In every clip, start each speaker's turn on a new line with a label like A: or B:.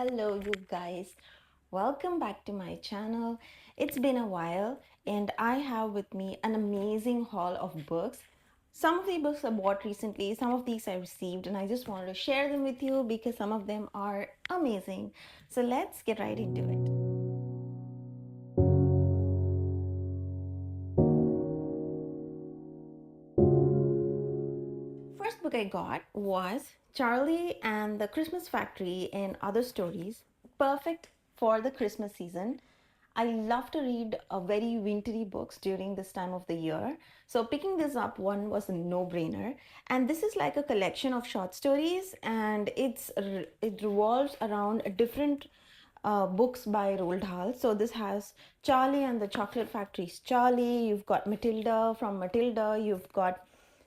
A: Hello, you guys. Welcome back to my channel. It's been a while, and I have with me an amazing haul of books. Some of the books I bought recently, some of these I received, and I just wanted to share them with you because some of them are amazing. So let's get right into it. First book I got was Charlie and the Christmas Factory and Other Stories. Perfect for the Christmas season. I love to read very wintry books during this time of the year. So picking this up one was a no-brainer. And this is like a collection of short stories, and it revolves around different books by Roald Dahl. So this has Charlie and the Chocolate Factory's Charlie. You've got Matilda from Matilda. You've got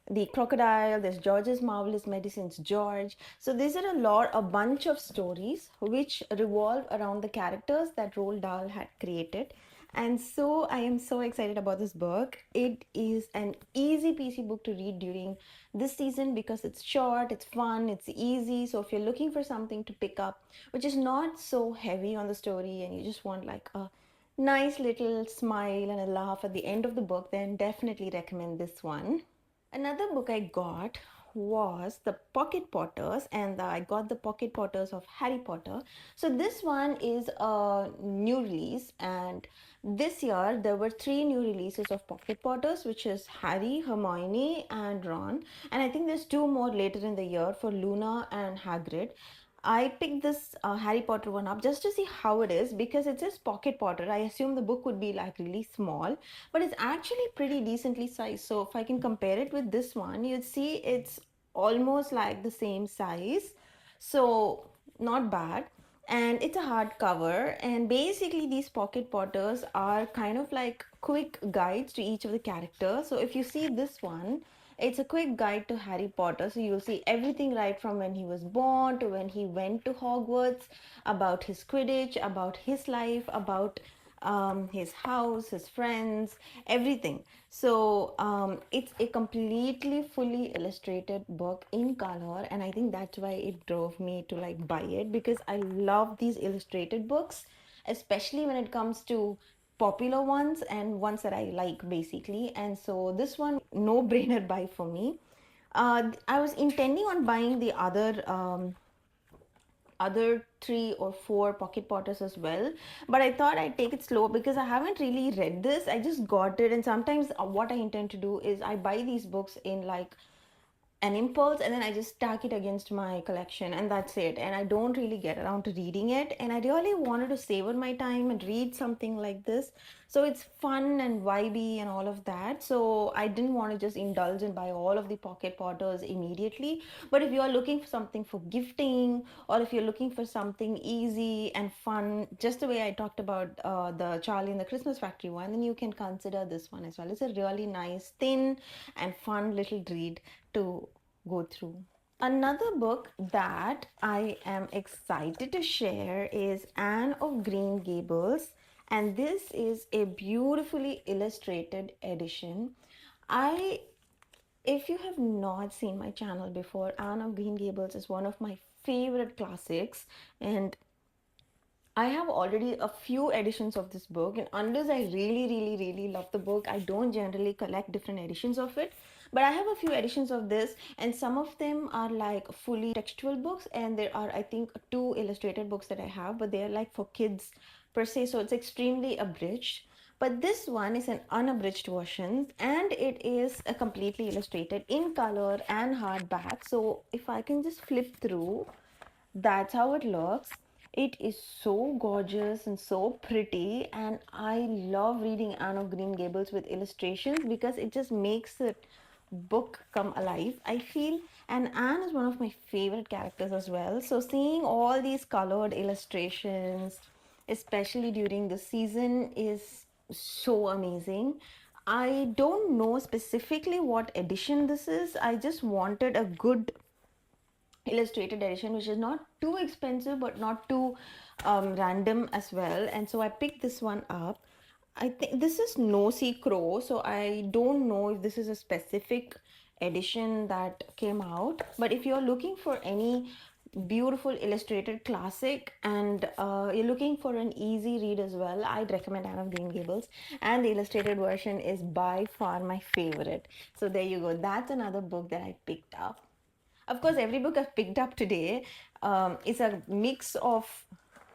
A: the crocodile, there's George's Marvelous Medicines, George. So these are a bunch of stories which revolve around the characters that Roald Dahl had created. And so I am so excited about this book. It is an easy peasy book to read during this season because it's short, it's fun, it's easy. So if you're looking for something to pick up, which is not so heavy on the story, and you just want like a nice little smile and a laugh at the end of the book, then definitely recommend this one. Another book I got was the Pocket Potters, and I got the Pocket Potters of Harry Potter. So this one is a new release, and this year there were three new releases of Pocket Potters, which is Harry, Hermione, and Ron. And I think there's two more later in the year for Luna and Hagrid. I picked this Harry Potter one up just to see how it is because it says Pocket Potter. I assume the book would be like really small, but it's actually pretty decently sized. So if I can compare it with this one, you'd see it's almost like the same size. So not bad. And it's a hardcover. And basically, these Pocket Potters are kind of like quick guides to each of the characters. So if you see this one, it's a quick guide to Harry Potter. So you'll see everything right from when he was born to when he went to Hogwarts, about his Quidditch, about his life, about his house, his friends, everything. So it's a completely fully illustrated book in color, and I think that's why it drove me to like buy it because I love these illustrated books, especially when it comes to popular ones and ones that I like basically. And so this one, no brainer buy for me. I was intending on buying the other three or four Pocket Potters as well, but I thought I'd take it slow because I haven't really read this. I just got it, and sometimes what I intend to do is I buy these books in like an impulse, and then I just stack it against my collection, and that's it. And I don't really get around to reading it, and I really wanted to savor my time and read something like this. So it's fun and vibey and all of that. So I didn't want to just indulge and buy all of the Pocket Potters immediately. But if you are looking for something for gifting, or if you're looking for something easy and fun, just the way I talked about the Charlie and the Christmas Factory one, then you can consider this one as well. It's a really nice, thin, and fun little read to go through. Another book that I am excited to share is Anne of Green Gables, and this is a beautifully illustrated edition. I If you have not seen my channel before, Anne of Green Gables is one of my favorite classics, and I have already a few editions of this book, and unless I really love the book, I don't generally collect different editions of it. But I have a few editions of this, and some of them are like fully textual books, and there are, I think, two illustrated books that I have, but they are like for kids per se, so it's extremely abridged. But this one is an unabridged version, and it is a completely illustrated in color and hardback. So if I can just flip through, that's how it looks. It is so gorgeous and so pretty, and I love reading Anne of Green Gables with illustrations because it just makes the book come alive, I feel. And Anne is one of my favorite characters as well. So seeing all these colored illustrations, especially during the season, is so amazing. I don't know specifically what edition this is. I just wanted a good illustrated edition which is not too expensive but not too random as well, and so I picked this one up. I think this is No Sea Crow, so I don't know if this is a specific edition that came out, but if you're looking for any beautiful illustrated classic, and you're looking for an easy read as well, I'd recommend Anne of Green Gables. And the illustrated version is by far my favorite. So there you go. That's another book that I picked up. Of course, every book I've picked up today is a mix of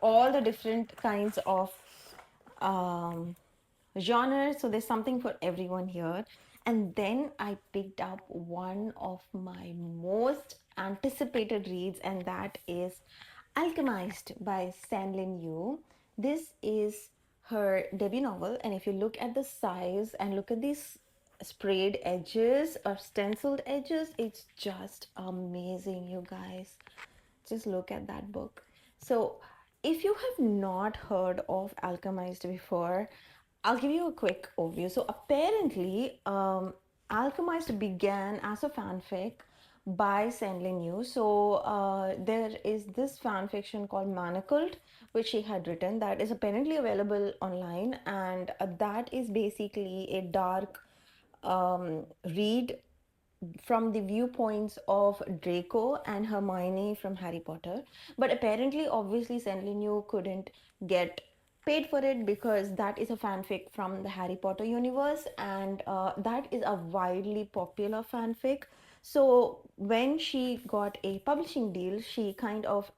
A: all the different kinds of um, genres. So there's something for everyone here. And then I picked up one of my most anticipated reads, and that is Alchemized by Stanlin Yu. This is her debut novel, and if you look at the size and look at these sprayed edges or stenciled edges, it's just amazing, you guys. Just look at that book. So, if you have not heard of Alchemized before, I'll give you a quick overview. So, apparently, Alchemized began as a fanfic by Senlin Yu. So, there is this fan fiction called Manacled, which she had written, that is apparently available online, and that is basically a dark read from the viewpoints of Draco and Hermione from Harry Potter. But apparently, obviously, Senlin couldn't get paid for it because that is a fanfic from the Harry Potter universe, and that is a widely popular fanfic. So when she got a publishing deal, she kind of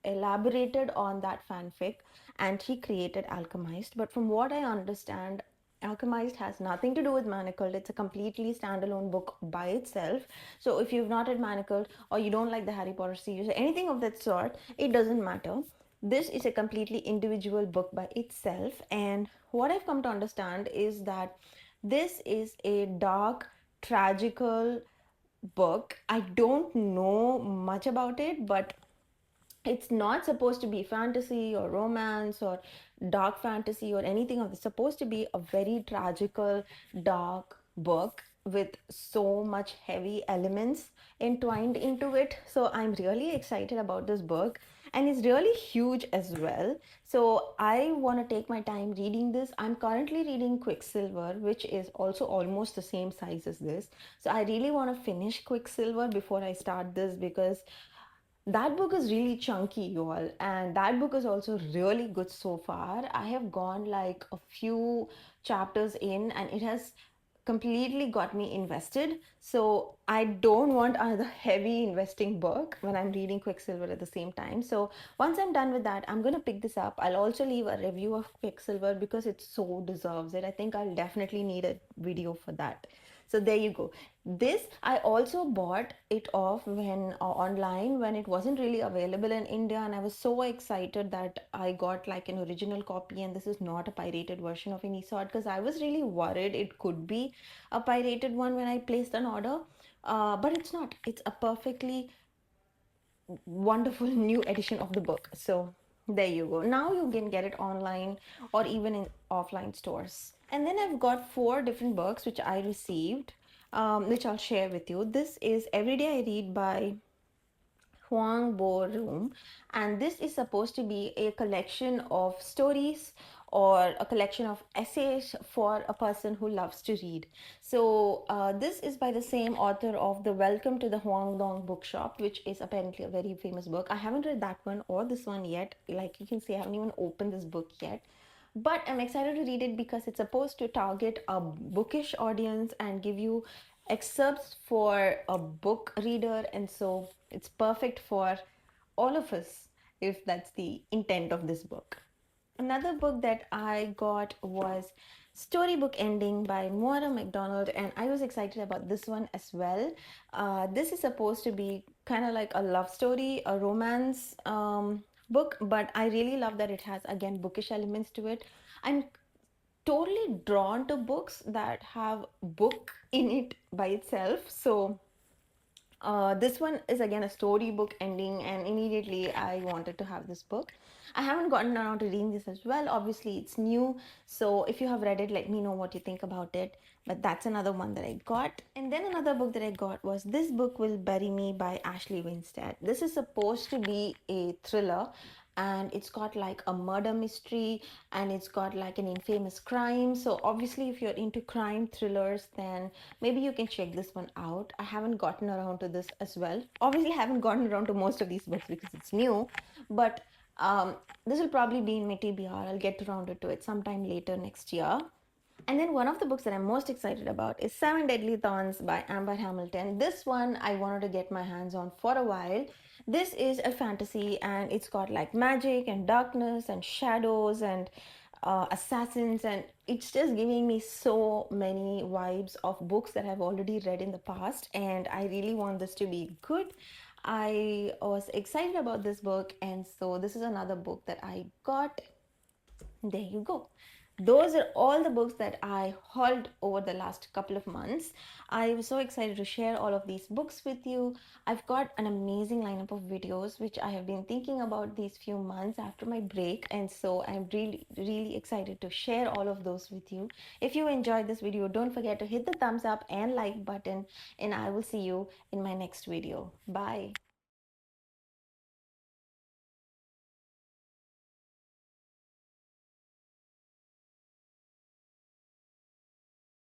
A: elaborated on that fanfic and she created Alchemized. But from what I understand, Alchemized has nothing to do with Manacled. It's a completely standalone book by itself. So if you've not read Manacled or you don't like the Harry Potter series or anything of that sort, it doesn't matter. This is a completely individual book by itself. And what I've come to understand is that this is a dark, tragical book. I don't know much about it, but it's not supposed to be fantasy or romance or dark fantasy or anything of this. It's supposed to be a very tragical, dark book with so much heavy elements entwined into it. So I'm really excited about this book, and it's really huge as well. So I want to take my time reading this. I'm currently reading Quicksilver, which is also almost the same size as this. So I really want to finish Quicksilver before I start this, because that book is really chunky, you all, and that book is also really good so far. I have gone like a few chapters in, and it has completely got me invested. So I don't want another heavy investing book when I'm reading Quicksilver at the same time. So once I'm done with that, I'm going to pick this up. I'll also leave a review of Quicksilver because it so deserves it. I think I'll definitely need a video for that. So there you go. This I also bought it off when online when it wasn't really available in India, and I was so excited that I got like an original copy, and this is not a pirated version of any sort, because I was really worried it could be a pirated one when I placed an order. But it's not. It's a perfectly wonderful new edition of the book. So there you go. Now you can get it online or even in offline stores. And then I've got four different books which I received, which I'll share with you. This is Every Day I Read by Huang Bo Room, and this is supposed to be a collection of stories or a collection of essays for a person who loves to read. So this is by the same author of the Welcome to the Huang Dong Bookshop, which is apparently a very famous book. I haven't read that one or this one yet. Like you can see, I haven't even opened this book yet, but I'm excited to read it because it's supposed to target a bookish audience and give you excerpts for a book reader, and so it's perfect for all of us if that's the intent of this book. Another book that I got was Storybook Ending by Moira MacDonald, and I was excited about this one as well. This is supposed to be kind of like a love story, a romance book, but I really love that it has again bookish elements to it. I'm totally drawn to books that have book in it by itself. So this one is again a storybook ending, and immediately I wanted to have this book. I haven't gotten around to reading this as well. Obviously, it's new. So if you have read it, let me know what you think about it. But that's another one that I got. And then another book that I got was This Book Will Bury Me by Ashley Winstead. This is supposed to be a thriller, and it's got like a murder mystery, and it's got like an infamous crime. So obviously if you're into crime thrillers, then maybe you can check this one out. I haven't gotten around to this as well. Obviously I haven't gotten around to most of these books because it's new, but this will probably be in my TBR. I'll get around to it sometime later next year. And then one of the books that I'm most excited about is Seven Deadly Thorns by Amber Hamilton. This one I wanted to get my hands on for a while. This is a fantasy, and it's got like magic and darkness and shadows and assassins, and it's just giving me so many vibes of books that I've already read in the past, and I really want this to be good. I was excited about this book, and so this is another book that I got. There you go. Those are all the books that I hauled over the last couple of months. I was so excited to share all of these books with you. I've got an amazing lineup of videos which I have been thinking about these few months after my break, and so I'm really excited to share all of those with you. If you enjoyed this video, don't forget to hit the thumbs up and like button, and I will see you in my next video. Bye.